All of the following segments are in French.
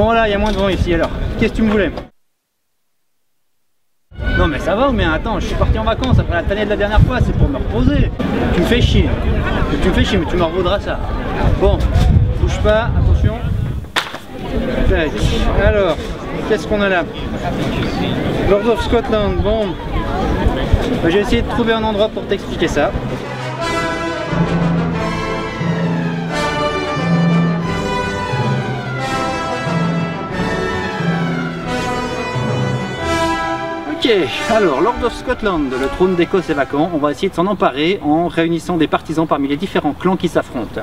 Bon là, il y a moins de vent ici alors. Qu'est-ce que tu me voulais? Non mais ça va, mais attends, je suis parti en vacances après la tannée de la dernière fois, c'est pour me reposer. Tu me fais chier. Tu me fais chier, mais tu m'en revaudras ça. Bon, bouge pas, attention. Tac. Alors, qu'est-ce qu'on a là? Lords of Scotland, bon. Bah, j'ai essayé de trouver un endroit pour t'expliquer ça. Ok, alors Lord of Scotland, le trône d'Écosse est vacant, on va essayer de s'en emparer en réunissant des partisans parmi les différents clans qui s'affrontent.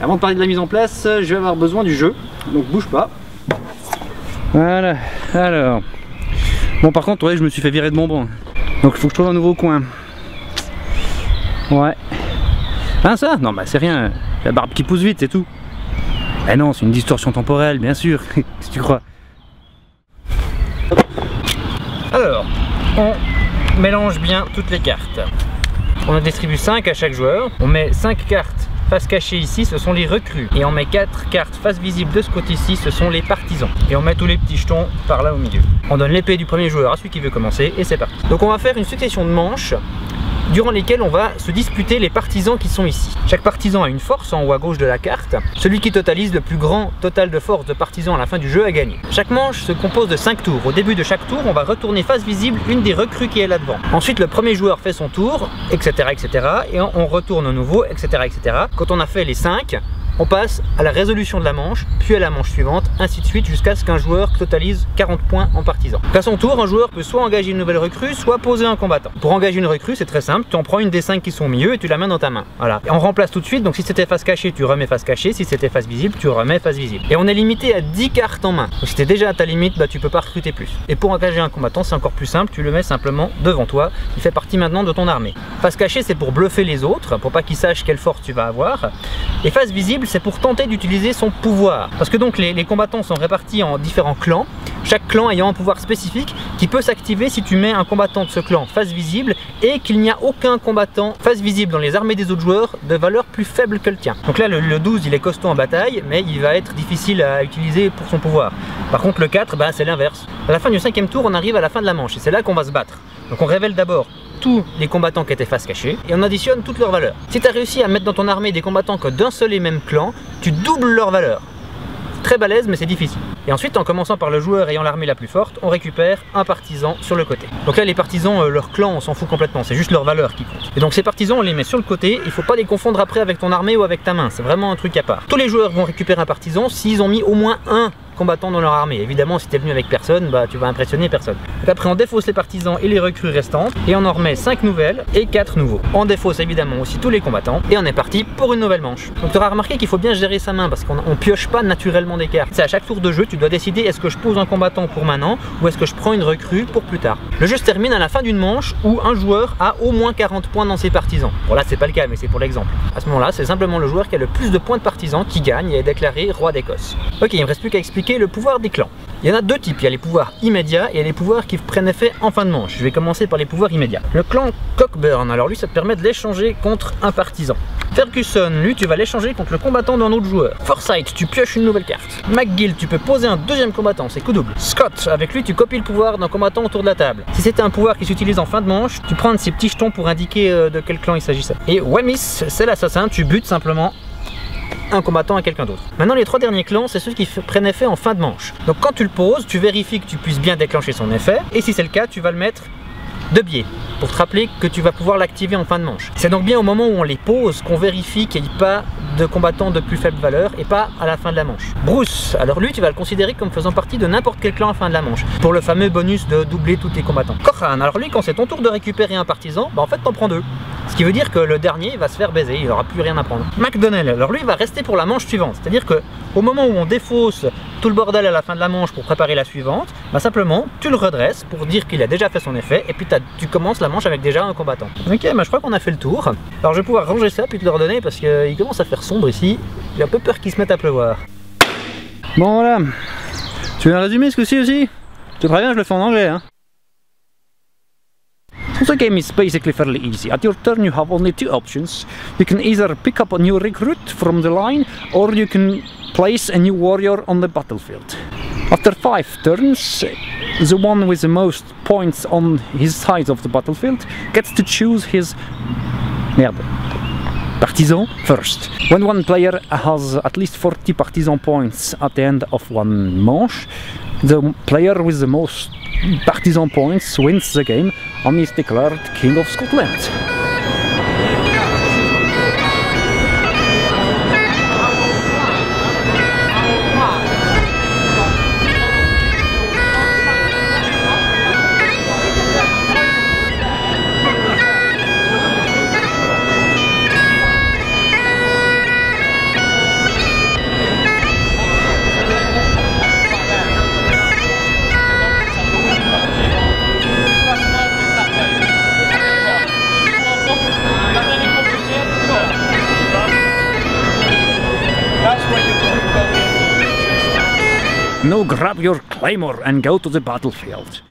Avant de parler de la mise en place, je vais avoir besoin du jeu, donc bouge pas. Voilà, alors... Bon par contre, ouais, je me suis fait virer de mon banc, donc il faut que je trouve un nouveau coin. Ouais. Hein ça? Non bah c'est rien, la barbe qui pousse vite, c'est tout. Eh non, c'est une distorsion temporelle, bien sûr, si tu crois. Alors, on mélange bien toutes les cartes. On en distribue 5 à chaque joueur. On met 5 cartes face cachée ici, ce sont les recrues. Et on met 4 cartes face visible de ce côté-ci, ce sont les partisans. Et on met tous les petits jetons par là au milieu. On donne l'épée du premier joueur à celui qui veut commencer et c'est parti. Donc on va faire une succession de manches durant lesquelles on va se disputer les partisans qui sont ici. Chaque partisan a une force en haut à gauche de la carte. Celui qui totalise le plus grand total de force de partisans à la fin du jeu a gagné. Chaque manche se compose de 5 tours. Au début de chaque tour, on va retourner face visible une des recrues qui est là devant. Ensuite, le premier joueur fait son tour, etc. etc. et on retourne au nouveau, etc. etc. Quand on a fait les 5, on passe à la résolution de la manche, puis à la manche suivante, ainsi de suite jusqu'à ce qu'un joueur totalise 40 points en partisan. À son tour, un joueur peut soit engager une nouvelle recrue, soit poser un combattant. Pour engager une recrue, c'est très simple, tu en prends une des 5 qui sont au milieu et tu la mets dans ta main. Voilà. Et on remplace tout de suite, donc si c'était face cachée, tu remets face cachée, si c'était face visible, tu remets face visible. Et on est limité à 10 cartes en main. Donc si t'es déjà à ta limite, bah tu peux pas recruter plus. Et pour engager un combattant, c'est encore plus simple, tu le mets simplement devant toi, il fait partie maintenant de ton armée. Face cachée, c'est pour bluffer les autres, pour pas qu'ils sachent quelle force tu vas avoir. Et face visible, c'est pour tenter d'utiliser son pouvoir. Parce que donc les combattants sont répartis en différents clans, chaque clan ayant un pouvoir spécifique qui peut s'activer si tu mets un combattant de ce clan face visible et qu'il n'y a aucun combattant face visible dans les armées des autres joueurs de valeur plus faible que le tien. Donc là le 12 il est costaud en bataille, mais il va être difficile à utiliser pour son pouvoir. Par contre le 4, bah, c'est l'inverse. À la fin du 5e tour, on arrive à la fin de la manche et c'est là qu'on va se battre. Donc on révèle d'abord tous les combattants qui étaient face cachée et on additionne toutes leurs valeurs. Si tu as réussi à mettre dans ton armée des combattants que d'un seul et même clan, tu doubles leur valeur. Très balèze, mais c'est difficile. Et ensuite, en commençant par le joueur ayant l'armée la plus forte, on récupère un partisan sur le côté. Donc là, les partisans, leur clan, on s'en fout complètement, c'est juste leur valeur qui compte. Et donc ces partisans, on les met sur le côté, il faut pas les confondre après avec ton armée ou avec ta main, c'est vraiment un truc à part. Tous les joueurs vont récupérer un partisan s'ils ont mis au moins un combattants dans leur armée. Évidemment, si tu es venu avec personne, bah tu vas impressionner personne. Donc après, on défausse les partisans et les recrues restantes et on en remet 5 nouvelles et 4 nouveaux. On défausse évidemment aussi tous les combattants et on est parti pour une nouvelle manche. Donc tu auras remarqué qu'il faut bien gérer sa main parce qu'on pioche pas naturellement des cartes. C'est à chaque tour de jeu, tu dois décider est-ce que je pose un combattant pour maintenant ou est-ce que je prends une recrue pour plus tard. Le jeu se termine à la fin d'une manche où un joueur a au moins 40 points dans ses partisans. Bon là c'est pas le cas mais c'est pour l'exemple. À ce moment-là, c'est simplement le joueur qui a le plus de points de partisans qui gagne et est déclaré roi d'Écosse. Ok, il me reste plus qu'à expliquer le pouvoir des clans. Il y en a deux types, il y a les pouvoirs immédiats et les pouvoirs qui prennent effet en fin de manche. Je vais commencer par les pouvoirs immédiats. Le clan Cockburn, alors lui ça te permet de l'échanger contre un partisan. Ferguson, lui tu vas l'échanger contre le combattant d'un autre joueur. Forsyth, tu pioches une nouvelle carte. McGill, tu peux poser un deuxième combattant, c'est coup double. Scott, avec lui tu copies le pouvoir d'un combattant autour de la table. Si c'était un pouvoir qui s'utilise en fin de manche, tu prends un de ces petits jetons pour indiquer de quel clan il s'agissait. Et Wemyss, c'est l'assassin, tu butes simplement un combattant à quelqu'un d'autre. Maintenant les trois derniers clans, c'est ceux qui prennent effet en fin de manche. Donc quand tu le poses, tu vérifies que tu puisses bien déclencher son effet et si c'est le cas, tu vas le mettre de biais pour te rappeler que tu vas pouvoir l'activer en fin de manche. C'est donc bien au moment où on les pose qu'on vérifie qu'il n'y ait pas de combattants de plus faible valeur et pas à la fin de la manche. Bruce, alors lui tu vas le considérer comme faisant partie de n'importe quel clan à la fin de la manche pour le fameux bonus de doubler tous tes combattants. Corran, alors lui quand c'est ton tour de récupérer un partisan, bah en fait t'en prends deux. Ce qui veut dire que le dernier va se faire baiser, il n'aura plus rien à prendre. McDonnell, alors lui il va rester pour la manche suivante, c'est-à-dire que au moment où on défausse tout le bordel à la fin de la manche pour préparer la suivante, bah simplement tu le redresses pour dire qu'il a déjà fait son effet et puis tu commences la manche avec déjà un combattant. Ok, bah je crois qu'on a fait le tour. Alors je vais pouvoir ranger ça puis te le redonner parce qu'il commence à faire sombre ici. J'ai un peu peur qu'il se mette à pleuvoir. Bon voilà, tu veux un résumé ce coup-ci aussi? Tu préviens, je le fais en anglais hein. So the game is basically fairly easy. At your turn you have only two options. You can either pick up a new recruit from the line or you can place a new warrior on the battlefield. After 5 turns, the one with the most points on his side of the battlefield gets to choose his partisan first. When one player has at least 40 partisan points at the end of one manche, the player with the most partisan points wins the game and is declared King of Scotland. Now grab your claymore and go to the battlefield.